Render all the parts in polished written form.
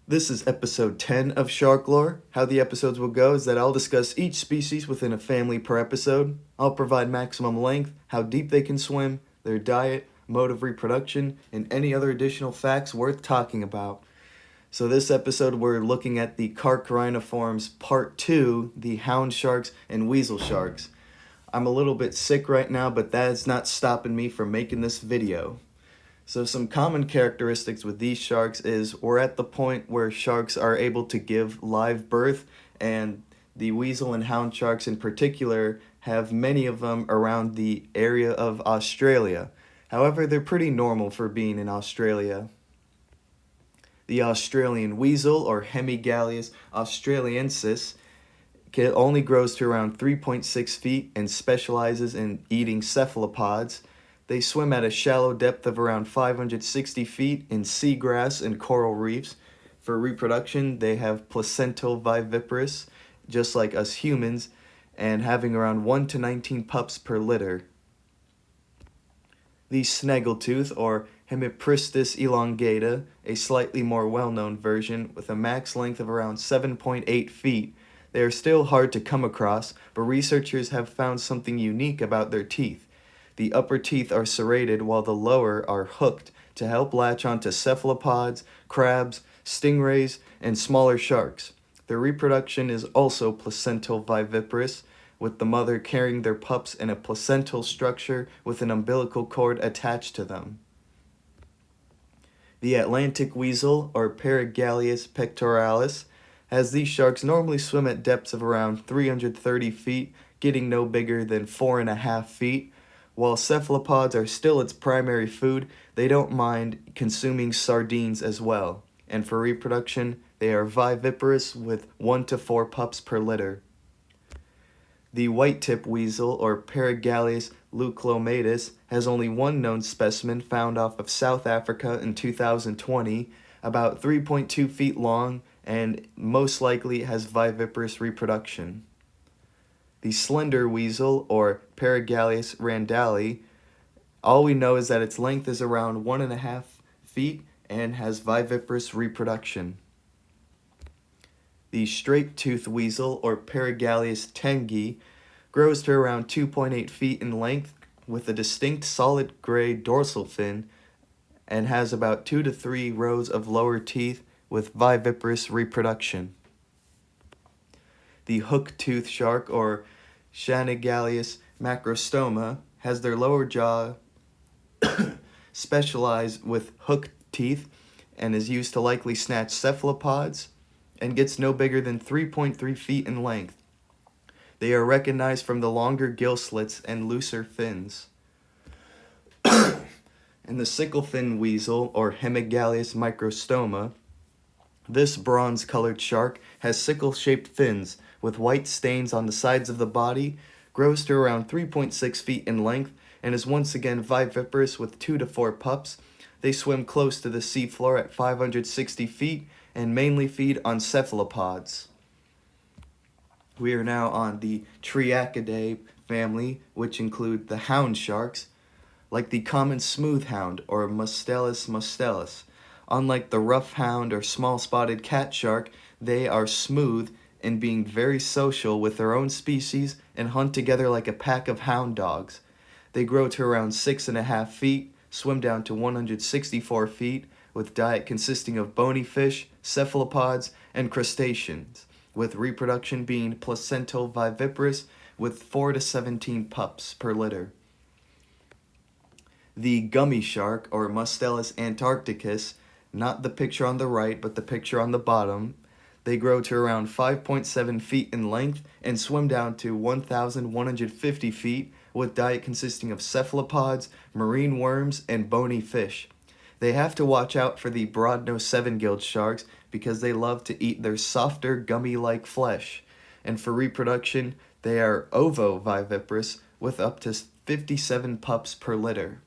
This is episode 10 of Shark Lore. How the episodes will go is that I'll discuss each species within a family per episode. I'll provide maximum length, how deep they can swim, their diet, mode of reproduction, and any other additional facts worth talking about. So this episode we're looking at the Carcharhiniformes Part 2, the Hound sharks and Weasel sharks. I'm a little bit sick right now, but that is not stopping me from making this video. So some common characteristics with these sharks is we're at the point where sharks are able to give live birth, and the weasel and hound sharks in particular have many of them around the area of Australia. However, they're pretty normal for being in Australia. The Australian weasel, or Hemigalius australiensis, only grows to around 3.6 feet and specializes in eating cephalopods. They swim at a shallow depth of around 560 feet in seagrass and coral reefs. For reproduction, they have placental viviparous, just like us humans, and having around 1 to 19 pups per litter. The snaggletooth, or Hemipristis elongata, a slightly more well-known version with a max length of around 7.8 feet. They are still hard to come across, but researchers have found something unique about their teeth. The upper teeth are serrated while the lower are hooked to help latch onto cephalopods, crabs, stingrays, and smaller sharks. Their reproduction is also placental viviparous, with the mother carrying their pups in a placental structure with an umbilical cord attached to them. The Atlantic weasel, or Paragaleus pectoralis, as these sharks normally swim at depths of around 330 feet, getting no bigger than 4.5 feet. While cephalopods are still its primary food, they don't mind consuming sardines as well. And for reproduction, they are viviparous with 1 to 4 pups per litter. The white-tip weasel, or Paragaleus leuclomatus, has only one known specimen found off of South Africa in 2020, about 3.2 feet long, and most likely has viviparous reproduction. The slender weasel, or Paragaleus randalli, all we know is that its length is around 1.5 feet and has viviparous reproduction. The straight-toothed weasel, or Paragaleus tengi, grows to around 2.8 feet in length with a distinct solid gray dorsal fin and has about 2 to 3 rows of lower teeth with viviparous reproduction. The hook-toothed shark, or Shanigalius macrostoma, has their lower jaw specialized with hooked teeth and is used to likely snatch cephalopods and gets no bigger than 3.3 feet in length. They are recognized from the longer gill slits and looser fins. And the sickle-fin weasel, or Hemigalius microstoma, this bronze-colored shark has sickle-shaped fins with white stains on the sides of the body, grows to around 3.6 feet in length, and is once again viviparous with 2 to 4 pups. They swim close to the seafloor at 560 feet and mainly feed on cephalopods. We are now on the Triacidae family, which include the hound sharks, like the common smooth hound, or Mustelus mustelus. Unlike the rough hound or small-spotted cat shark, they are smooth in being very social with their own species and hunt together like a pack of hound dogs. They grow to around 6.5 feet, swim down to 164 feet, with diet consisting of bony fish, cephalopods, and crustaceans, with reproduction being placental viviparous with 4 to 17 pups per litter. The gummy shark, or Mustelus antarcticus, not the picture on the right, but the picture on the bottom, they grow to around 5.7 feet in length and swim down to 1,150 feet, with diet consisting of cephalopods, marine worms, and bony fish. They have to watch out for the broad-nosed seven-gilled sharks because they love to eat their softer, gummy-like flesh. And for reproduction, they are ovoviviparous with up to 57 pups per litter.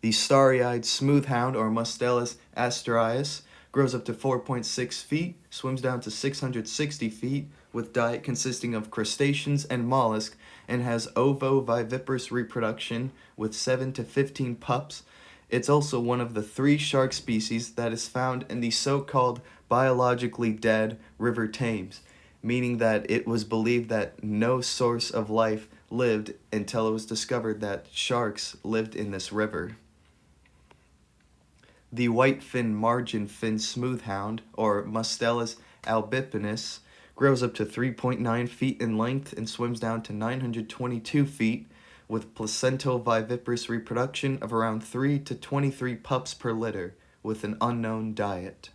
The starry-eyed smoothhound, or Mustelus asterius, grows up to 4.6 feet, swims down to 660 feet, with diet consisting of crustaceans and mollusks, and has ovoviviparous reproduction with 7 to 15 pups, It's also one of the 3 shark species that is found in the so-called biologically dead River Thames, meaning that it was believed that no source of life lived until it was discovered that sharks lived in this river. The white-fin margin-fin smoothhound, or Mustelus albipinus, grows up to 3.9 feet in length and swims down to 922 feet, with placental viviparous reproduction of around 3 to 23 pups per litter, with an unknown diet.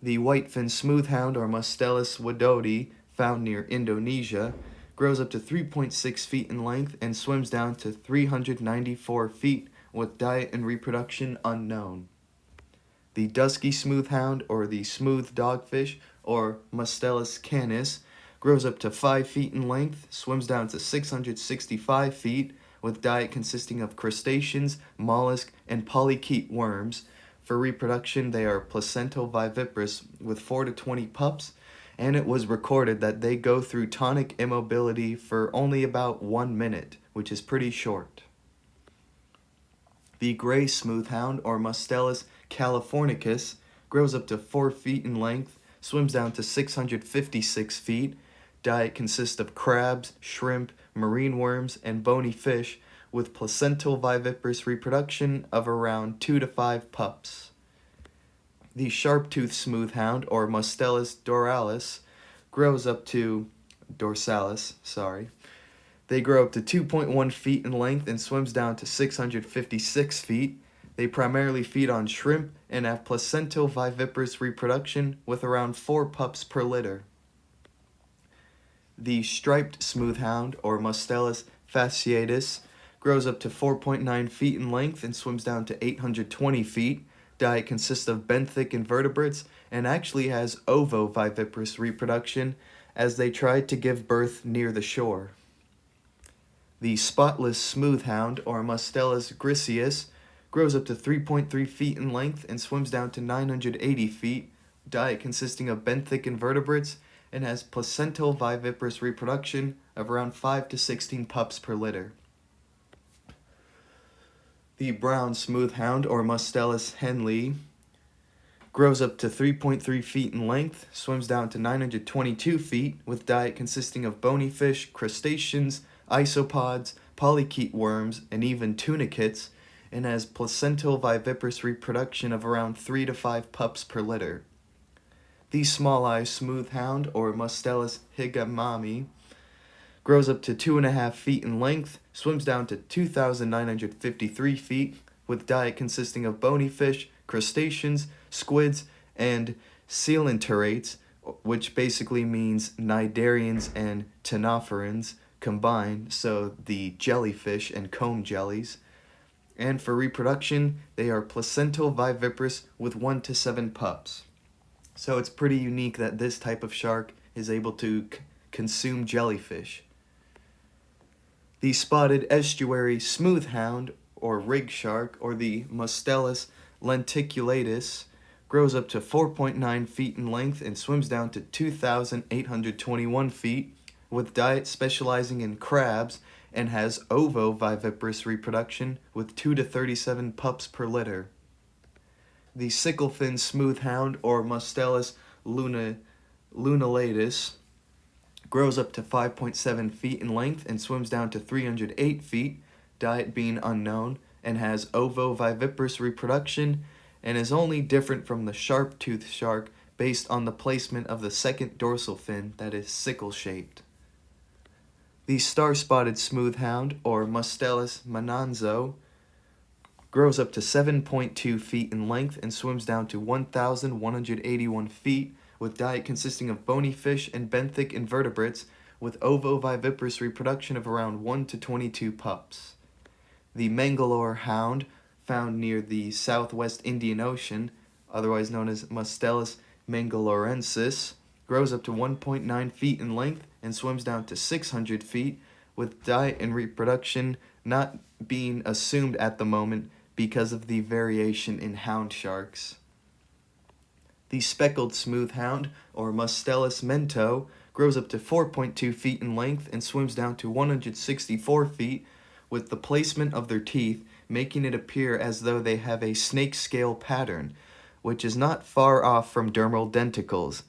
The white-fin smoothhound, or Mustelus wadodi, found near Indonesia, grows up to 3.6 feet in length and swims down to 394 feet, with diet and reproduction unknown. The dusky smoothhound, or the smooth dogfish, or Mustelus canis, grows up to 5 feet in length, swims down to 665 feet, with diet consisting of crustaceans, mollusks, and polychaete worms. For reproduction, they are placental viviparous with 4 to 20 pups, and it was recorded that they go through tonic immobility for only about 1 minute, which is pretty short. The gray smoothhound, or Mustelus californicus, grows up to 4 feet in length, swims down to 656 feet. Diet consists of crabs, shrimp, marine worms, and bony fish, with placental viviparous reproduction of around 2 to 5 pups. The sharp-toothed smoothhound, or Mustelus dorsalis, They grow up to 2.1 feet in length and swims down to 656 feet. They primarily feed on shrimp and have placental viviparous reproduction with around 4 pups per litter. The striped smoothhound, or Mustelus fasciatus, grows up to 4.9 feet in length and swims down to 820 feet. Diet consists of benthic invertebrates and actually has ovoviviparous reproduction, as they tried to give birth near the shore. The spotless smoothhound, or Mustelus griseus, grows up to 3.3 feet in length and swims down to 980 feet. Diet consisting of benthic invertebrates and has placental viviparous reproduction of around 5 to 16 pups per litter. The brown smoothhound, or Mustelus henley, grows up to 3.3 feet in length, swims down to 922 feet, with diet consisting of bony fish, crustaceans, isopods, polychaete worms, and even tunicates, and has placental viviparous reproduction of around 3 to 5 pups per litter. The small-eye smoothhound, or Mustelus higamami, grows up to 2.5 feet in length, swims down to 2,953 feet, with diet consisting of bony fish, crustaceans, squids, and coelenterates, which basically means cnidarians and ctenophorans combined, so the jellyfish and comb jellies. And for reproduction, they are placental viviparous with 1 to 7 pups. So it's pretty unique that this type of shark is able to consume jellyfish. The spotted estuary smoothhound, or rig shark, or the Mustelus lenticulatus, grows up to 4.9 feet in length and swims down to 2,821 feet, with diet specializing in crabs, and has ovoviviparous reproduction with 2 to 37 pups per litter. The sickle-fin smoothhound, or Mustelus lunulatus, grows up to 5.7 feet in length and swims down to 308 feet, diet being unknown, and has ovoviviparous reproduction, and is only different from the sharp-toothed shark based on the placement of the second dorsal fin that is sickle-shaped. The star-spotted smoothhound, or Mustelus mananzo, grows up to 7.2 feet in length and swims down to 1,181 feet, with diet consisting of bony fish and benthic invertebrates, with ovoviviparous reproduction of around 1 to 22 pups. The Mangalore hound, found near the southwest Indian Ocean, otherwise known as Mustelus mangalorensis, grows up to 1.9 feet in length and swims down to 600 feet, with diet and reproduction not being assumed at the moment because of the variation in hound sharks. The speckled smoothhound, or Mustelus mento, grows up to 4.2 feet in length and swims down to 164 feet, with the placement of their teeth making it appear as though they have a snake scale pattern, which is not far off from dermal denticles.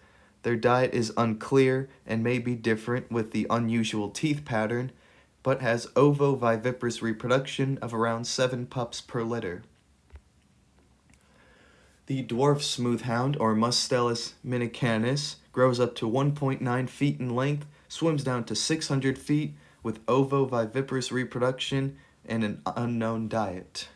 Their diet is unclear and may be different with the unusual teeth pattern, but has ovoviviparous reproduction of around 7 pups per litter. The dwarf smoothhound, or Mustelus minicanus, grows up to 1.9 feet in length, swims down to 600 feet, with ovoviviparous reproduction and an unknown diet.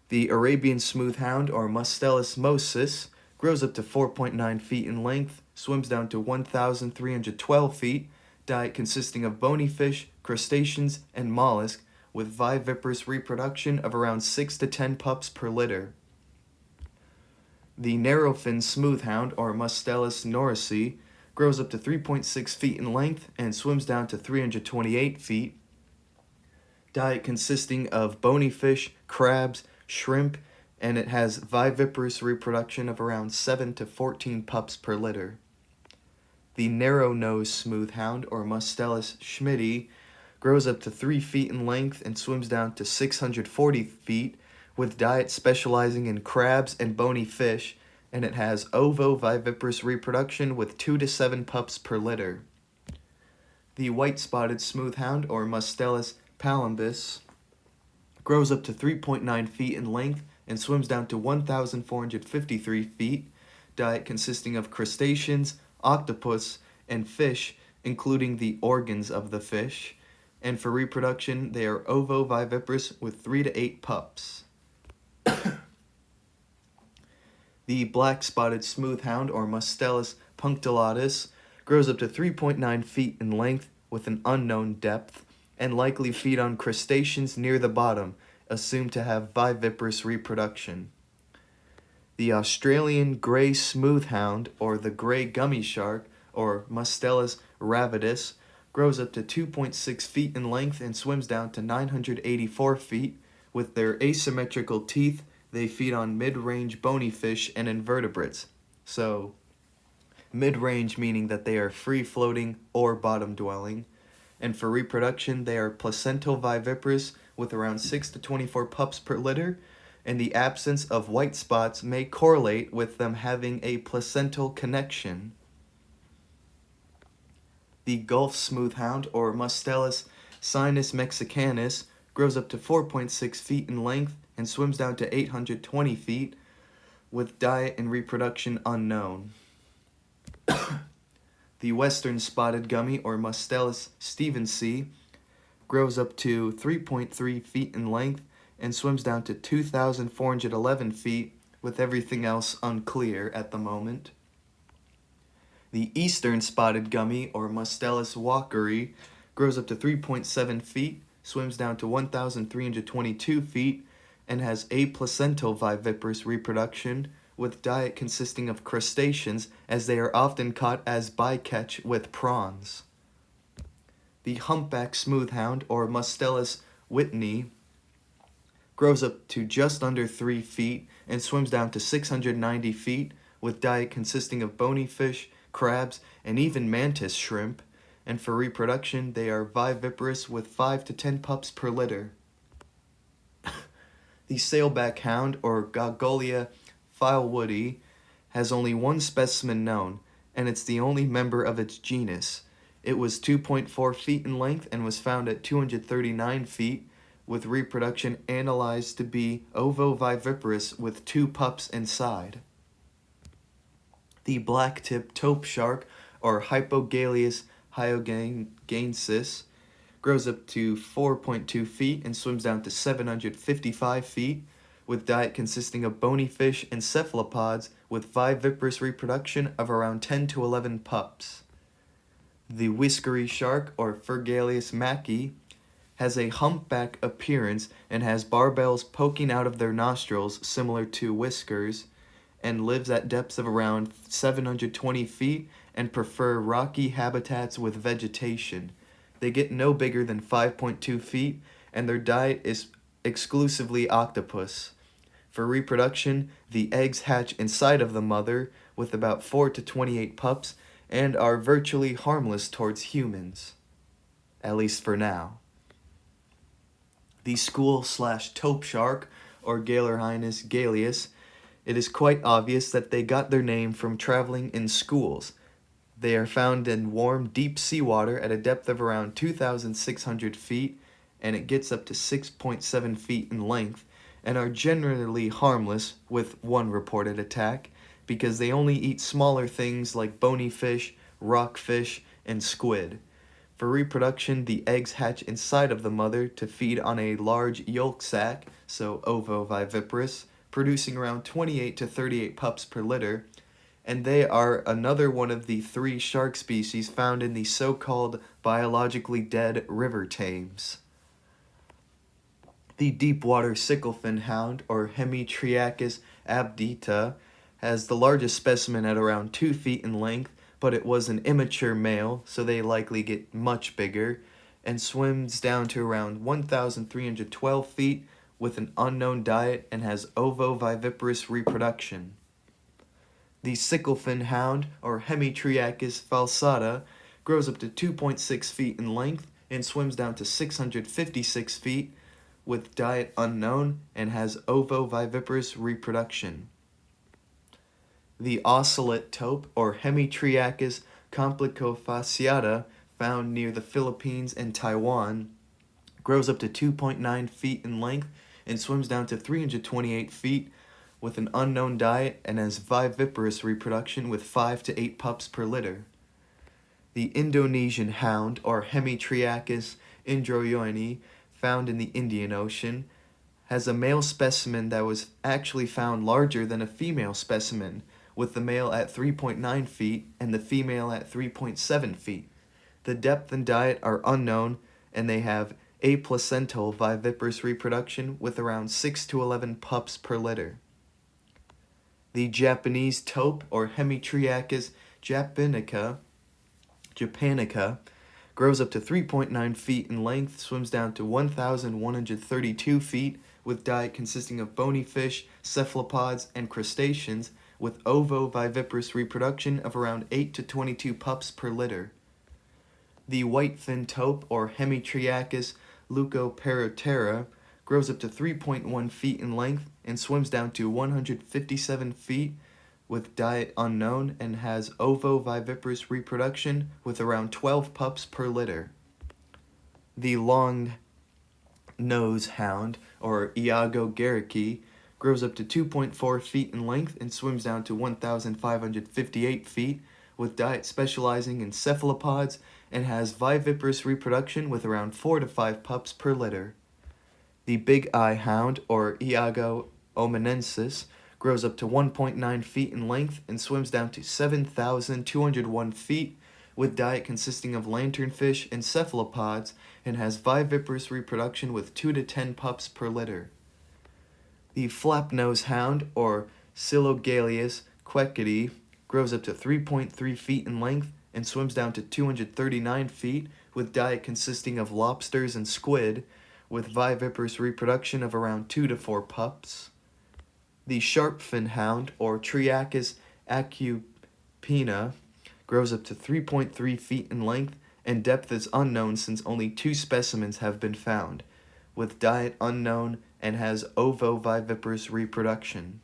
The Arabian smoothhound, or Mustelus mosus, grows up to 4.9 feet in length, swims down to 1,312 feet, diet consisting of bony fish, crustaceans, and mollusks, with viviparous reproduction of around 6 to 10 pups per litter. The narrow-finned smoothhound, or Mustelus norrisii, grows up to 3.6 feet in length and swims down to 328 feet. Diet consisting of bony fish, crabs, shrimp, and it has viviparous reproduction of around 7 to 14 pups per litter. The narrow-nosed smoothhound, or Mustelus schmidti, grows up to 3 feet in length and swims down to 640 feet, with diet specializing in crabs and bony fish, and it has ovoviviparous reproduction with 2 to 7 pups per litter. The white-spotted smoothhound, or Mustelus palembus, grows up to 3.9 feet in length and swims down to 1,453 feet, diet consisting of crustaceans, octopus, and fish, including the organs of the fish, and for reproduction they are ovoviviparous with 3 to 8 pups. The black-spotted smoothhound, or Mustelus punctulatus, grows up to 3.9 feet in length with an unknown depth, and likely feed on crustaceans near the bottom, assumed to have viviparous reproduction. The Australian grey smoothhound, or the grey gummy shark, or Mustelus ravidus, grows up to 2.6 feet in length and swims down to 984 feet. With their asymmetrical teeth, they feed on mid-range bony fish and invertebrates. So, mid-range meaning that they are free-floating or bottom-dwelling. And for reproduction, they are placental viviparous with around 6 to 24 pups per litter, and the absence of white spots may correlate with them having a placental connection. The Gulf smoothhound, or Mustelus sinus mexicanus, grows up to 4.6 feet in length and swims down to 820 feet, with diet and reproduction unknown. The western spotted gummy, or Mustelus stevensii, grows up to 3.3 feet in length and swims down to 2,411 feet, with everything else unclear at the moment. The eastern spotted gummy, or Mustelus walkeri, grows up to 3.7 feet, swims down to 1,322 feet, and has aplacental viviparous reproduction, with diet consisting of crustaceans, as they are often caught as bycatch with prawns. The humpback smoothhound, or Mustelus whitney, grows up to just under 3 feet and swims down to 690 feet, with diet consisting of bony fish, crabs, and even mantis shrimp, and for reproduction they are viviparous with 5 to 10 pups per litter. The sailback hound, or Goggolia filewoodii, has only one specimen known, and it's the only member of its genus. It was 2.4 feet in length and was found at 239 feet, with reproduction analyzed to be ovoviviparous with 2 pups inside. The black-tipped taupe shark, or Hypogaleus hyogaensis, grows up to 4.2 feet and swims down to 755 feet, with diet consisting of bony fish and cephalopods, with viviparous reproduction of around 10 to 11 pups. The whiskery shark, or Fergalius macki, has a humpback appearance and has barbells poking out of their nostrils similar to whiskers, and lives at depths of around 720 feet and prefer rocky habitats with vegetation. They get no bigger than 5.2 feet, and their diet is exclusively octopus. For reproduction, the eggs hatch inside of the mother with about 4 to 28 pups and are virtually harmless towards humans. At least for now. The school/taupe shark, or Carcharhiniformes galeus, it is quite obvious that they got their name from traveling in schools. They are found in warm, deep seawater at a depth of around 2,600 feet, and it gets up to 6.7 feet in length, and are generally harmless, with one reported attack, because they only eat smaller things like bony fish, rockfish, and squid. For reproduction, the eggs hatch inside of the mother to feed on a large yolk sac, so ovoviviparous, producing around 28 to 38 pups per litter, and they are another one of the 3 shark species found in the so-called biologically dead river Thames. The deepwater sicklefin hound, or Hemitriachus abdita, has the largest specimen at around 2 feet in length, but it was an immature male, so they likely get much bigger, and swims down to around 1,312 feet with an unknown diet and has ovoviviparous reproduction. The sicklefin hound, or Hemitriachus falsata, grows up to 2.6 feet in length and swims down to 656 feet with diet unknown and has ovoviviparous reproduction. The ocelot taupe, or Hemitriachus complicofasciata, found near the Philippines and Taiwan, grows up to 2.9 feet in length and swims down to 328 feet with an unknown diet and has viviparous reproduction with 5 to 8 pups per litter. The Indonesian hound, or Hemitriachus indroyoini, found in the Indian Ocean, has a male specimen that was actually found larger than a female specimen, with the male at 3.9 feet and the female at 3.7 feet. The depth and diet are unknown, and they have aplacental viviparous reproduction with around 6 to 11 pups per litter. The Japanese taupe, or Hemitriachus japonica, grows up to 3.9 feet in length, swims down to 1,132 feet, with diet consisting of bony fish, cephalopods, and crustaceans, with ovoviviparous reproduction of around 8 to 22 pups per litter. The whitefin taupe, or Hemitriachus leucoperotera, grows up to 3.1 feet in length and swims down to 157 feet with diet unknown and has ovoviviparous reproduction with around 12 pups per litter. The long-nose hound, or Iago garricky, grows up to 2.4 feet in length and swims down to 1,558 feet with diet specializing in cephalopods and has viviparous reproduction with around 4 to 5 pups per litter. The big eye hound, or Iago omenensis, grows up to 1.9 feet in length and swims down to 7,201 feet with diet consisting of lanternfish and cephalopods and has viviparous reproduction with 2 to 10 pups per litter. The flap-nose hound, or Silogaleus queckity, grows up to 3.3 feet in length and swims down to 239 feet with diet consisting of lobsters and squid with viviparous reproduction of around 2 to 4 pups. The sharp-fin hound, or Triachus acupina, grows up to 3.3 feet in length and depth is unknown since only 2 specimens have been found, with diet unknown and has ovoviviparous reproduction.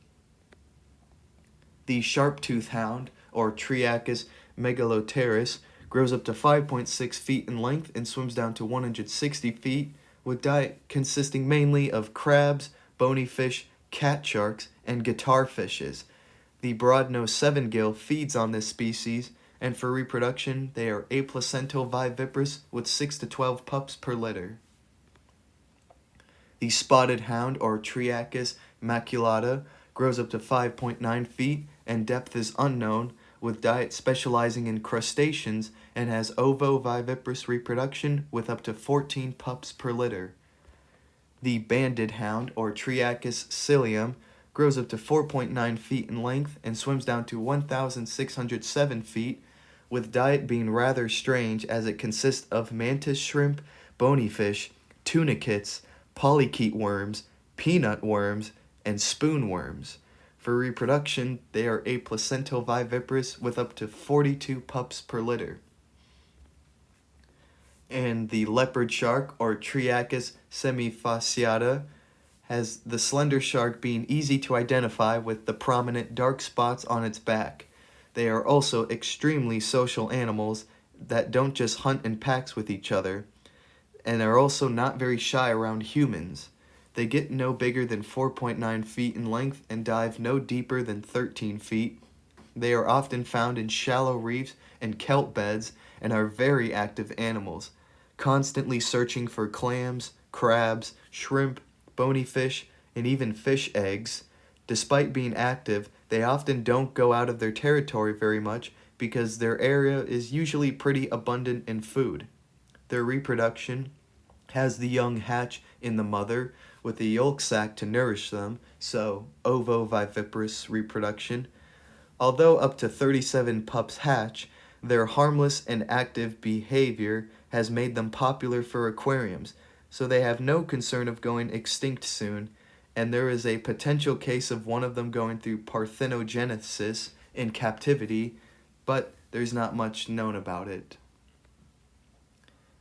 The sharp-tooth hound, or Triachus megaloteris, grows up to 5.6 feet in length and swims down to 160 feet, with diet consisting mainly of crabs, bony fish, cat sharks, and guitar fishes. The broad-nosed seven-gill feeds on this species, and for reproduction they are aplacental viviparous with 6 to 12 pups per litter. The spotted hound, or Triachus maculata, grows up to 5.9 feet and depth is unknown, with diet specializing in crustaceans and has ovoviviparous reproduction with up to 14 pups per litter. The banded hound, or Triachus cilium, grows up to 4.9 feet in length and swims down to 1,607 feet, with diet being rather strange as it consists of mantis shrimp, bony fish, tunicates, polychaete worms, peanut worms, and spoon worms. For reproduction, they are aplacental viviparous with up to 42 pups per litter. And the leopard shark, or Triachus semifasciata, has the slender shark being easy to identify with the prominent dark spots on its back. They are also extremely social animals that don't just hunt in packs with each other, and are also not very shy around humans. They get no bigger than 4.9 feet in length and dive no deeper than 13 feet. They are often found in shallow reefs and kelp beds and are very active animals, constantly searching for clams, crabs, shrimp, bony fish, and even fish eggs. Despite being active, they often don't go out of their territory very much because their area is usually pretty abundant in food. Their reproduction has the young hatch in the mother with a yolk sac to nourish them, so ovoviviparous reproduction. Although up to 37 pups hatch, their harmless and active behavior has made them popular for aquariums, so they have no concern of going extinct soon, and there is a potential case of one of them going through parthenogenesis in captivity, but there's not much known about it.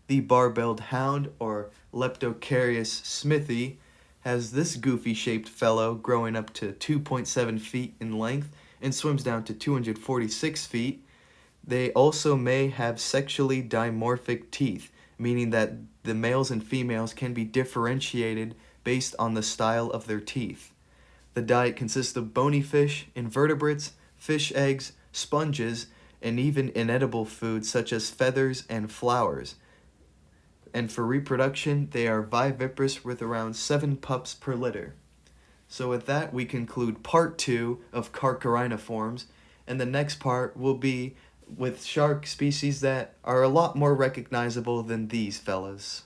The barbelled hound, or Leptocarus smithi, has this goofy-shaped fellow growing up to 2.7 feet in length and swims down to 246 feet. They also may have sexually dimorphic teeth, meaning that the males and females can be differentiated based on the style of their teeth. The diet consists of bony fish, invertebrates, fish eggs, sponges, and even inedible foods such as feathers and flowers. And for reproduction, they are viviparous with around 7 pups per litter. So with that, we conclude part 2 of Carcharhiniformes, and the next part will be with shark species that are a lot more recognizable than these fellas.